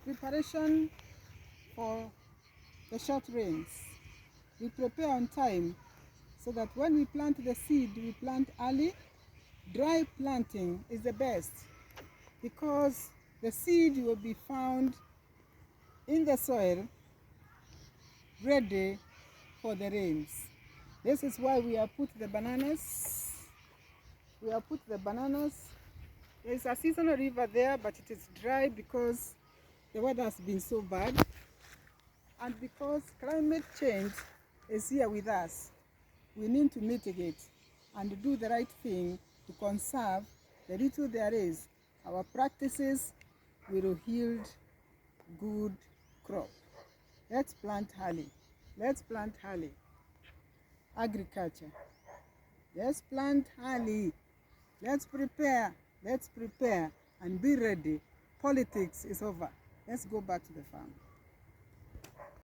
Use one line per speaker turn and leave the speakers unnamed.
Preparation for the short rains. We prepare on time so that when we plant the seed, we plant early. Dry planting is the best because the seed will be found in the soil ready for the rains. This is why we have put the bananas. There is a seasonal river there, but it is dry because the weather has been so bad and because climate change is here with us. We need to mitigate and do the right thing to conserve the little there is. Our practices will yield good crop. Let's plant early. Let's plant early. Agriculture. Let's plant early. Let's prepare and be ready. Politics is over. Let's go back to the farm.